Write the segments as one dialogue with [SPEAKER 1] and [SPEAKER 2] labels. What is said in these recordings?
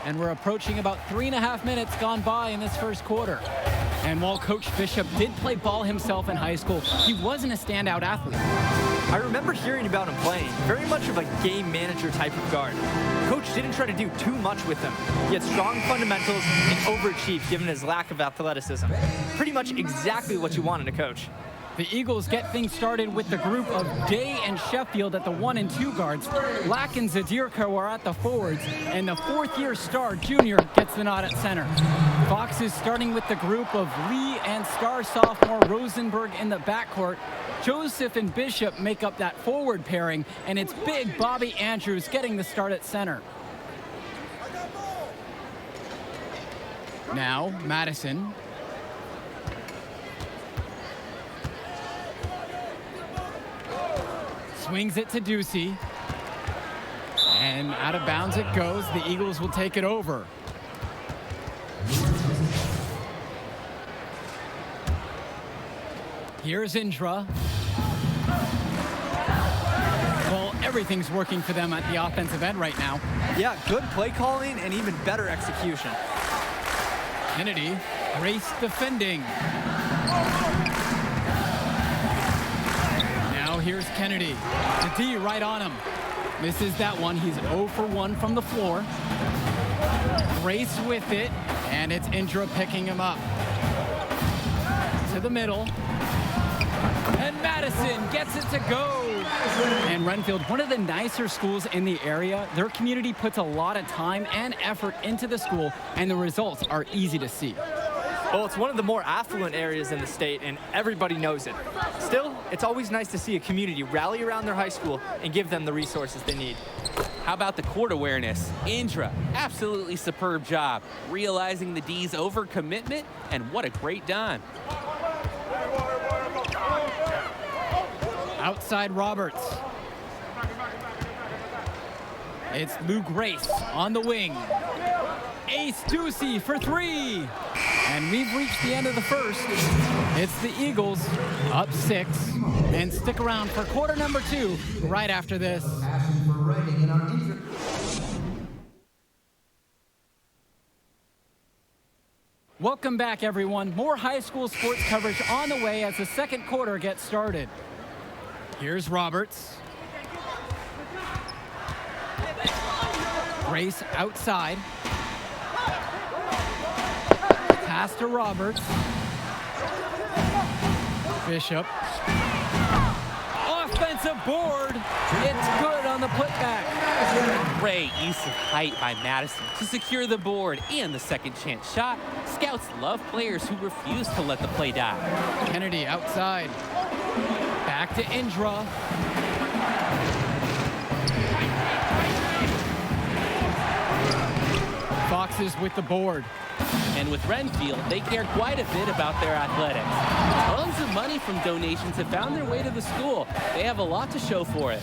[SPEAKER 1] and we're approaching about 3.5 minutes gone by in this first quarter. And while Coach Bishop did play ball himself in high school, he wasn't a standout athlete.
[SPEAKER 2] I remember hearing about him playing, very much of a game manager type of guard. Coach didn't try to do too much with him. He had strong fundamentals and overachieved given his lack of athleticism. Pretty much exactly what you want in a coach.
[SPEAKER 1] The Eagles get things started with the group of Day and Sheffield at the 1 and 2 guards. Lack and Zadirko are at the forwards, and the fourth-year star, Junior, gets the nod at center. Fox is starting with the group of Lee and star sophomore Rosenberg in the backcourt. Joseph and Bishop make up that forward pairing, and it's big Bobby Andrews getting the start at center. Now, Madison. Swings it to Ducey. And out of bounds it goes. The Eagles will take it over. Here's Indra. Well, everything's working for them at the offensive end right now.
[SPEAKER 2] Yeah, good play calling and even better execution.
[SPEAKER 1] Kennedy, Grace defending. Now here's Kennedy. The D right on him. Misses that one. He's 0 for 1 from the floor. Grace with it, and it's Indra picking him up. To the middle. And Madison gets it to go. And Renfield, one of the nicer schools in the area, their community puts a lot of time and effort into the school, and the results are easy to see.
[SPEAKER 2] Well, it's one of the more affluent areas in the state, and everybody knows it. Still, it's always nice to see a community rally around their high school and give them the resources they need.
[SPEAKER 3] How about the court awareness? Indra, absolutely superb job, realizing the D's overcommitment, and what a great dime.
[SPEAKER 1] Outside Roberts. It's Lou Grace on the wing. Ace Ducey for 3. And we've reached the end of the first. It's the Eagles up 6. And stick around for quarter number 2 right after this. Welcome back, everyone. More high school sports coverage on the way as the second quarter gets started. Here's Roberts. Grace outside. Pass to Roberts. Bishop. Offensive board. It's good on the putback.
[SPEAKER 3] Great use of height by Madison to secure the board and the second chance shot. Scouts love players who refuse to let the play die.
[SPEAKER 1] Kennedy outside. Back to Indra. Foxes with the board.
[SPEAKER 3] And with Renfield, they care quite a bit about their athletics. Tons of money from donations have found their way to the school. They have a lot to show for it.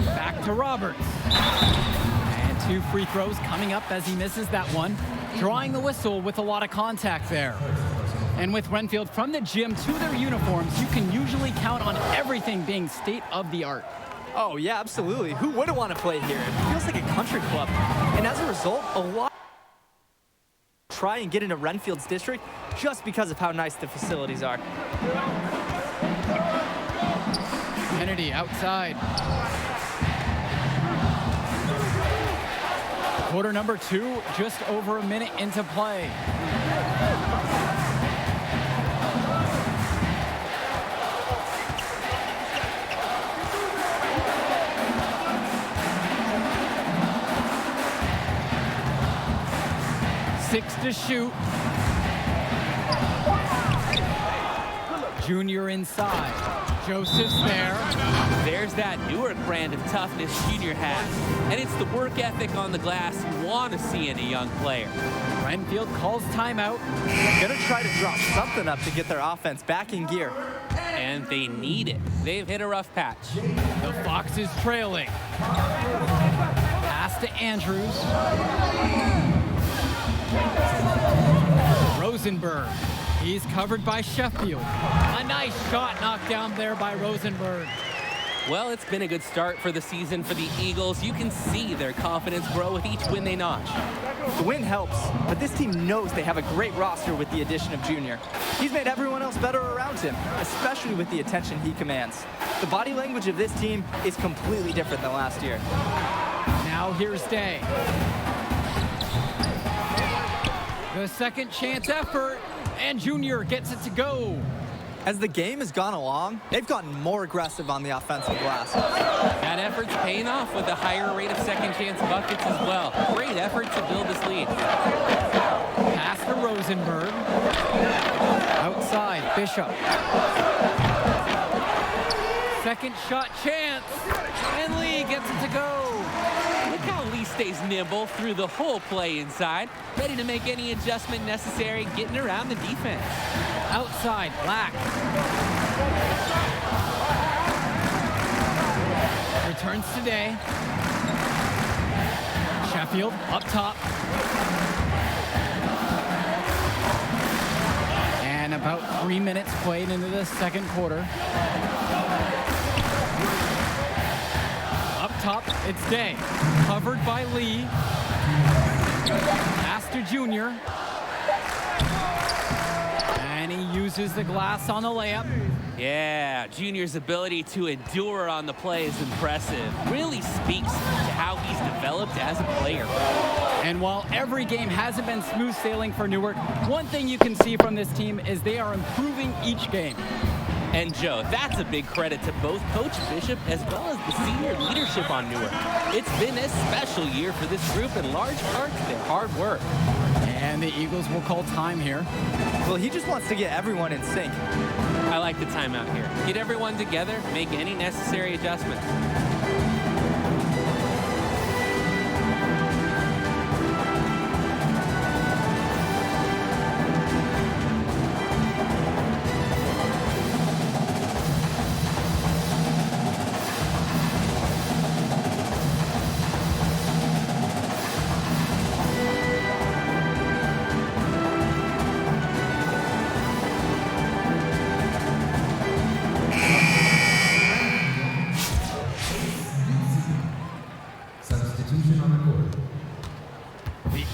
[SPEAKER 1] Back to Roberts. And 2 free throws coming up as he misses that one. Drawing the whistle with a lot of contact there. And with Renfield from the gym to their uniforms, you can usually count on everything being state of the art.
[SPEAKER 2] Oh, yeah, absolutely. Who wouldn't want to play here? It feels like a country club. And as a result, a lot try and get into Renfield's district just because of how nice the facilities are.
[SPEAKER 1] Kennedy outside. Quarter number 2, just over a minute into play. Six to shoot. Junior inside. Joseph's there.
[SPEAKER 3] There's that Newark brand of toughness Junior has. And it's the work ethic on the glass you want to see in a young player.
[SPEAKER 1] Renfield calls timeout.
[SPEAKER 2] Gonna try to draw something up to get their offense back in gear.
[SPEAKER 3] And they need it. They've hit a rough patch.
[SPEAKER 1] The Foxes trailing. Pass to Andrews. Rosenberg. He's covered by Sheffield. A nice shot knocked down there by Rosenberg.
[SPEAKER 3] Well, it's been a good start for the season for the Eagles. You can see their confidence grow with each win they notch.
[SPEAKER 2] The win helps, but this team knows they have a great roster with the addition of Junior. He's made everyone else better around him, especially with the attention he commands. The body language of this team is completely different than last year.
[SPEAKER 1] Now here's Day. The second chance effort, and Junior gets it to go.
[SPEAKER 2] As the game has gone along, they've gotten more aggressive on the offensive glass.
[SPEAKER 3] That effort's paying off with a higher rate of second chance buckets as well. Great effort to build this lead.
[SPEAKER 1] Pass to Rosenberg. Outside, Bishop. Second shot chance, and Lee gets it to go.
[SPEAKER 3] Look how Lee stays nimble through the whole play inside, ready to make any adjustment necessary, getting around the defense.
[SPEAKER 1] Outside, Black. Returns today. Sheffield up top. And about 3 minutes played into the second quarter. Up top, it's Day. Covered by Lee. Pass to Junior. And he uses the glass on the layup.
[SPEAKER 3] Yeah, Junior's ability to endure on the play is impressive. Really speaks to how he's developed as a player.
[SPEAKER 1] And while every game hasn't been smooth sailing for Newark, one thing you can see from this team is they are improving each game.
[SPEAKER 3] And Joe, that's a big credit to both Coach Bishop as well as the senior leadership on Newark. It's been a special year for this group in large part to their hard work.
[SPEAKER 1] And the Eagles will call time here.
[SPEAKER 2] Well, he just wants to get everyone in sync.
[SPEAKER 3] I like the timeout here. Get everyone together, make any necessary adjustments.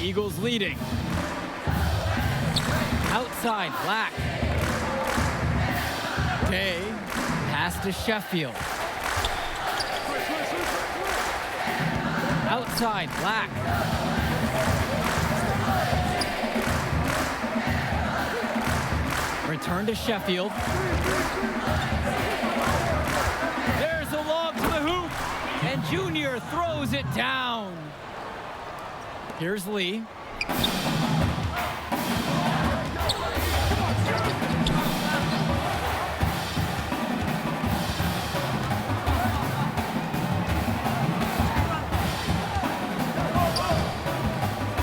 [SPEAKER 1] Eagles leading. Outside, Black. Day, pass to Sheffield. Outside, Black. Return to Sheffield. There's a lob to the hoop, and Junior throws it down. Here's Lee.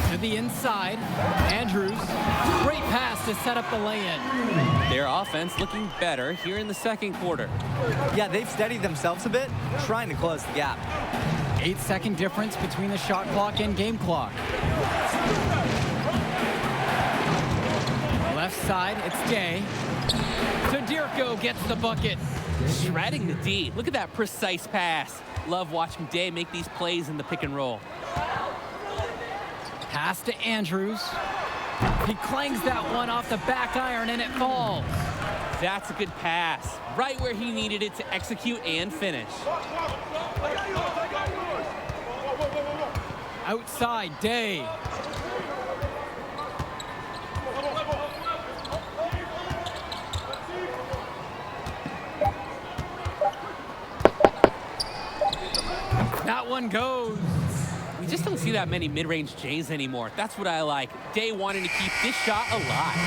[SPEAKER 1] To the inside, Andrews. Great pass to set up the lay-in.
[SPEAKER 3] Their offense looking better here in the second quarter.
[SPEAKER 2] Yeah, they've steadied themselves a bit, trying to close the gap.
[SPEAKER 1] 8-second difference between the shot clock and game clock. Left side, it's Day. Tadirko gets the bucket.
[SPEAKER 3] Shredding the D. Look at that precise pass. Love watching Day make these plays in the pick and roll.
[SPEAKER 1] Pass to Andrews. He clangs that one off the back iron and it falls.
[SPEAKER 3] That's a good pass. Right where he needed it to execute and finish.
[SPEAKER 1] Outside, Day. That one goes.
[SPEAKER 3] We just don't see that many mid-range Jays anymore. That's what I like. Day wanting to keep this shot alive.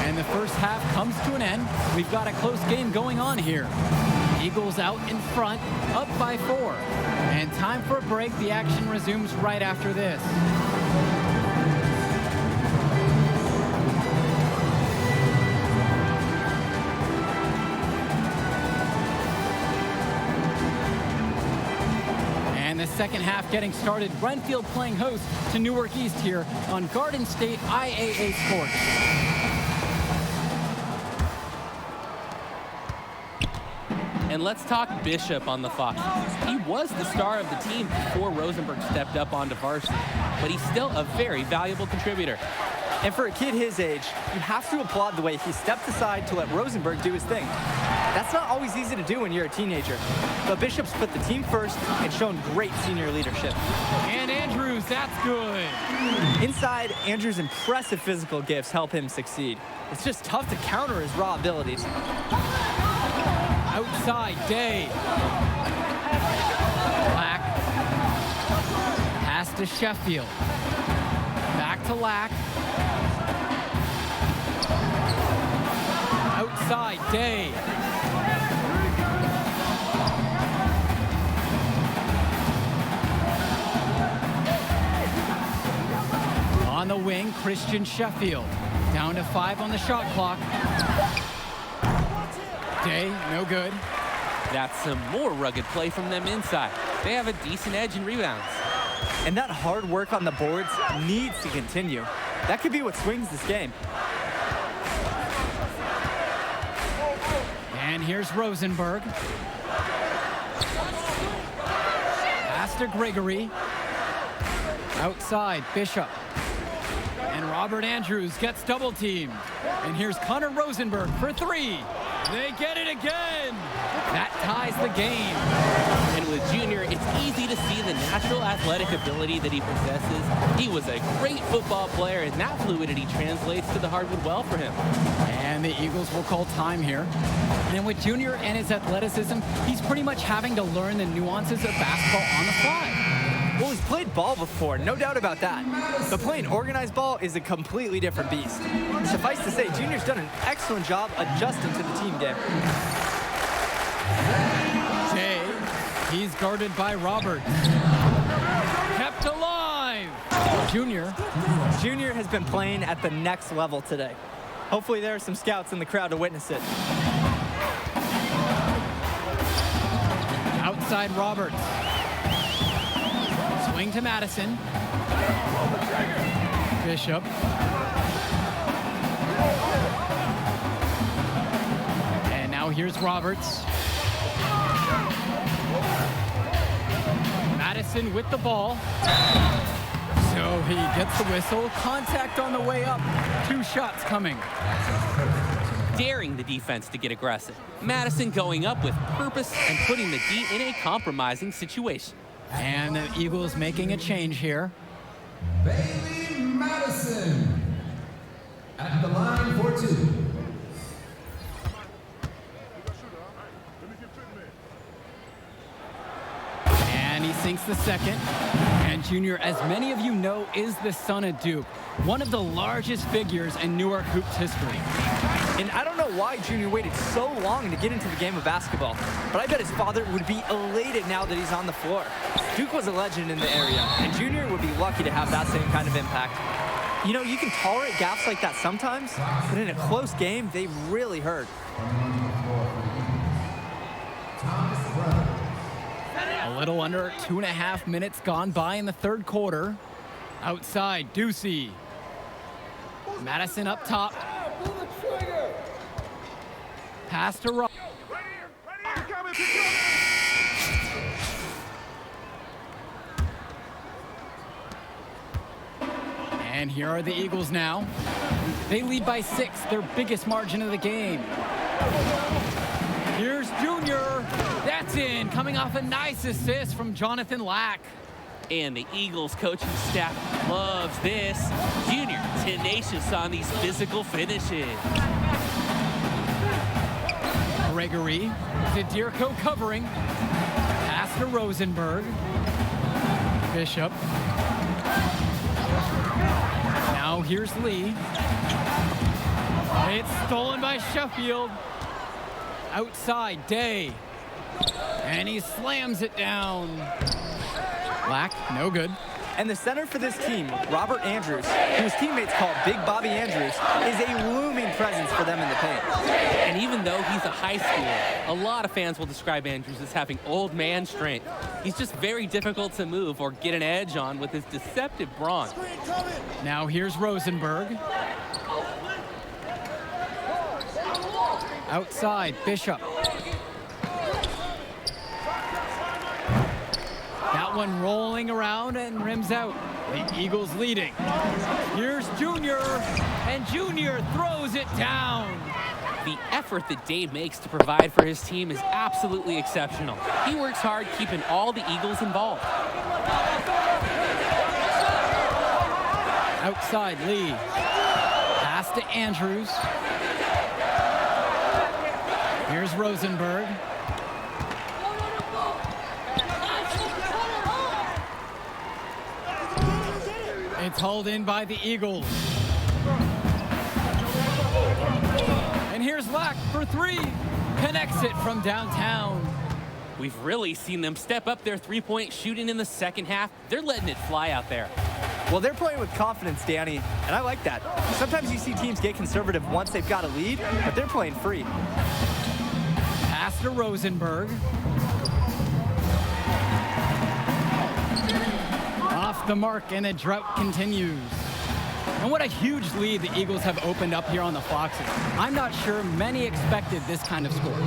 [SPEAKER 1] And the first half comes to an end. We've got a close game going on here. Eagles out in front, up by 4. And time for a break. The action resumes right after this. And the second half getting started. Renfield playing host to Newark East here on Garden State IAA Sports.
[SPEAKER 3] And let's talk Bishop on the Fox. He was the star of the team before Rosenberg stepped up onto varsity, but he's still a very valuable contributor.
[SPEAKER 2] And for a kid his age, you have to applaud the way he stepped aside to let Rosenberg do his thing. That's not always easy to do when you're a teenager. But Bishop's put the team first and shown great senior leadership.
[SPEAKER 1] And Andrews, that's good.
[SPEAKER 2] Inside, Andrews' impressive physical gifts help him succeed. It's just tough to counter his raw abilities.
[SPEAKER 1] Outside, Day. Lack. Pass to Sheffield. Back to Lack. Outside, Day. On the wing, Christian Sheffield. Down to 5 on the shot clock. Day, no good.
[SPEAKER 3] That's some more rugged play from them inside. They have a decent edge in rebounds.
[SPEAKER 2] And that hard work on the boards needs to continue. That could be what swings this game.
[SPEAKER 1] And here's Rosenberg. Pass to Gregory. Outside, Bishop. And Robert Andrews gets double teamed. And here's Connor Rosenberg for 3. They get it again. That ties the game.
[SPEAKER 3] And with Junior, it's easy to see the natural athletic ability that he possesses. He was a great football player, and that fluidity translates to the hardwood well for him.
[SPEAKER 1] And the Eagles will call time here. And with Junior and his athleticism, he's pretty much having to learn the nuances of basketball on the fly.
[SPEAKER 2] Well, he's played ball before, no doubt about that. But playing organized ball is a completely different beast. Suffice to say, Junior's done an excellent job adjusting to the team game.
[SPEAKER 1] Jay, he's guarded by Robert. Kept alive. Junior
[SPEAKER 2] Junior has been playing at the next level today. Hopefully there are some scouts in the crowd to witness it.
[SPEAKER 1] outside Roberts. Swing to Madison. Bishop. And now here's Roberts. Madison with the ball. So he gets the whistle. Contact on the way up. 2 shots coming.
[SPEAKER 3] Daring the defense to get aggressive. Madison going up with purpose and putting the D in a compromising situation.
[SPEAKER 1] And the Eagles making a change here.
[SPEAKER 4] Bailey Madison at the line for 2.
[SPEAKER 1] And he sinks the second. And Junior, as many of you know, is the son of Duke, one of the largest figures in Newark Hoops history.
[SPEAKER 2] And I don't know why Junior waited so long to get into the game of basketball, but I bet his father would be elated now that he's on the floor. Duke was a legend in the area, and Junior would be lucky to have that same kind of impact. You know, you can tolerate gaps like that sometimes, but in a close game, they really hurt.
[SPEAKER 1] A little under 2.5 minutes gone by in the third quarter. Outside, Ducey. Madison up top. Pass to Rob. And here are the Eagles now. They lead by 6, their biggest margin of the game. Here's Junior. That's in, coming off a nice assist from Jonathan Lack.
[SPEAKER 3] And the Eagles coaching staff loves this. Junior tenacious on these physical finishes.
[SPEAKER 1] Gregory, Zadirko covering. Pass to Rosenberg. Bishop. Now here's Lee. It's stolen by Sheffield. Outside, Day. And he slams it down. Lack, no good.
[SPEAKER 2] And the center for this team, Robert Andrews, who his teammates call Big Bobby Andrews, is a looming presence for them in the paint.
[SPEAKER 3] And even though he's a high schooler, a lot of fans will describe Andrews as having old man strength. He's just very difficult to move or get an edge on with his deceptive brawn.
[SPEAKER 1] Now here's Rosenberg. Outside, Bishop. one rolling around and rims out. The Eagles leading. Here's Junior, and Junior throws it down.
[SPEAKER 3] The effort that Dave makes to provide for his team is absolutely exceptional. He works hard keeping all the Eagles involved.
[SPEAKER 1] Outside Lee. Pass to Andrews. Here's Rosenberg. It's hauled in by the Eagles. And here's Lack for three. Connects it from downtown.
[SPEAKER 3] We've really seen them step up their three-point shooting in the second half. They're letting it fly out there.
[SPEAKER 2] Well, they're playing with confidence, Danny, and I like that. Sometimes you see teams get conservative once they've got a lead, but they're playing free.
[SPEAKER 1] Pass to Rosenberg. Off the mark, and the drought continues. And what a huge lead the Eagles have opened up here on the Foxes. I'm not sure many expected this kind of score.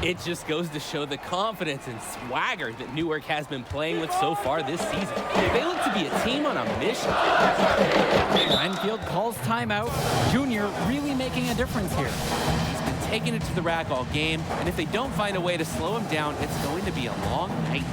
[SPEAKER 3] It just goes to show the confidence and swagger that Newark has been playing with so far this season. They look to be a team on a mission.
[SPEAKER 1] Renfield calls timeout. Junior really making a difference here.
[SPEAKER 3] He's been taking it to the rack all game, and if they don't find a way to slow him down, it's going to be a long night.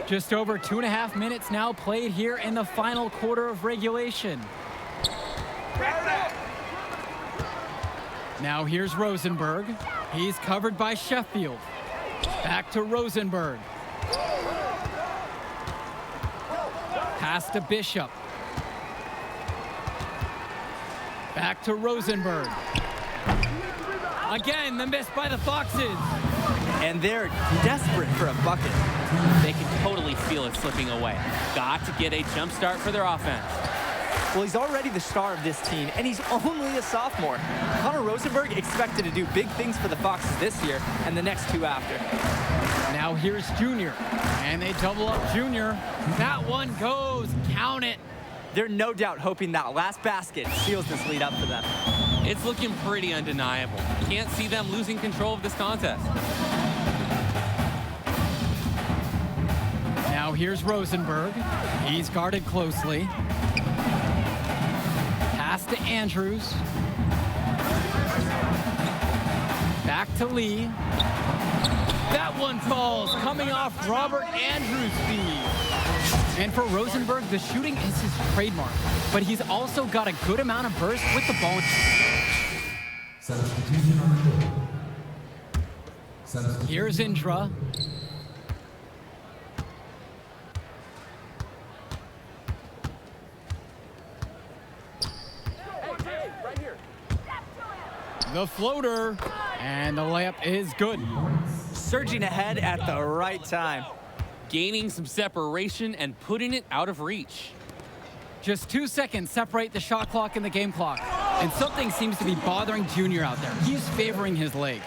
[SPEAKER 1] Just over 2.5 minutes now played here in the final quarter of regulation. Now here's Rosenberg. He's covered by Sheffield. Back to Rosenberg. Pass to Bishop. Back to Rosenberg. Again, the miss by the Foxes.
[SPEAKER 2] And they're desperate for a bucket.
[SPEAKER 3] They can totally feel it slipping away. Got to get a jump start for their offense.
[SPEAKER 2] Well, he's already the star of this team, and he's only a sophomore. Connor Rosenberg expected to do big things for the Foxes this year and the next two after.
[SPEAKER 1] Now here's Junior, and they double up Junior. That one goes. Count it.
[SPEAKER 2] They're no doubt hoping that last basket seals this lead up for them.
[SPEAKER 3] It's looking pretty undeniable. Can't see them losing control of this contest.
[SPEAKER 1] Now here's Rosenberg. He's guarded closely. Pass to Andrews. Back to Lee. That one falls, coming off Robert Andrews' feed. And for Rosenberg, the shooting is his trademark, but he's also got a good amount of burst with the ball.
[SPEAKER 4] Substitution on the court. Substitution.
[SPEAKER 1] Here's Indra. The floater, and the layup is good.
[SPEAKER 2] Surging ahead at the right time.
[SPEAKER 3] Gaining some separation and putting it out of reach.
[SPEAKER 1] Just 2 seconds separate the shot clock and the game clock. And something seems to be bothering Junior out there. He's favoring his leg.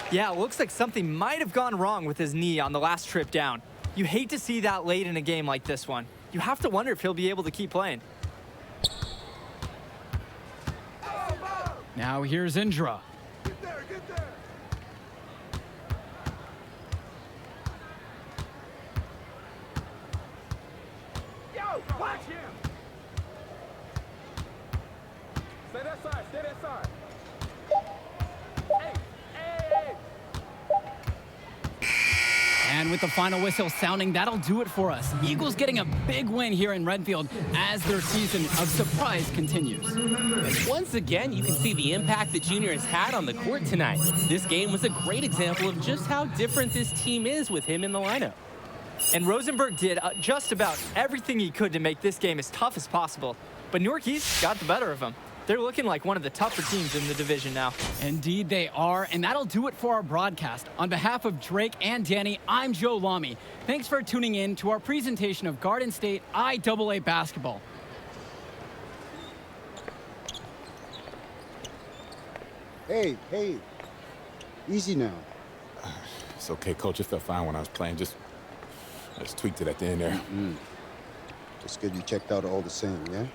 [SPEAKER 2] Yeah, it looks like something might have gone wrong with his knee on the last trip down. You hate to see that late in a game like this one. You have to wonder if he'll be able to keep playing.
[SPEAKER 1] Now here's Indra.
[SPEAKER 5] Get there, get there. Yo, watch him. Stay that side, stay that side. Hey, hey.
[SPEAKER 1] And with the final whistle sounding, that'll do it for us. Eagles getting a big win here in Renfield as their season of surprise continues.
[SPEAKER 3] Once again, you can see the impact that Junior has had on the court tonight. This game was a great example of just how different this team is with him in the lineup.
[SPEAKER 2] And Rosenberg did just about everything he could to make this game as tough as possible. But Newark East got the better of him. They're looking like one of the tougher teams in the division now.
[SPEAKER 1] Indeed they are, and that'll do it for our broadcast. On behalf of Drake and Danny, I'm Joe Lamy. Thanks for tuning in to our presentation of Garden State IAA basketball.
[SPEAKER 6] Hey, easy now.
[SPEAKER 7] It's okay, Coach. It felt fine when I was playing. Just tweaked it at the end there.
[SPEAKER 6] Just good you checked out all the same, yeah?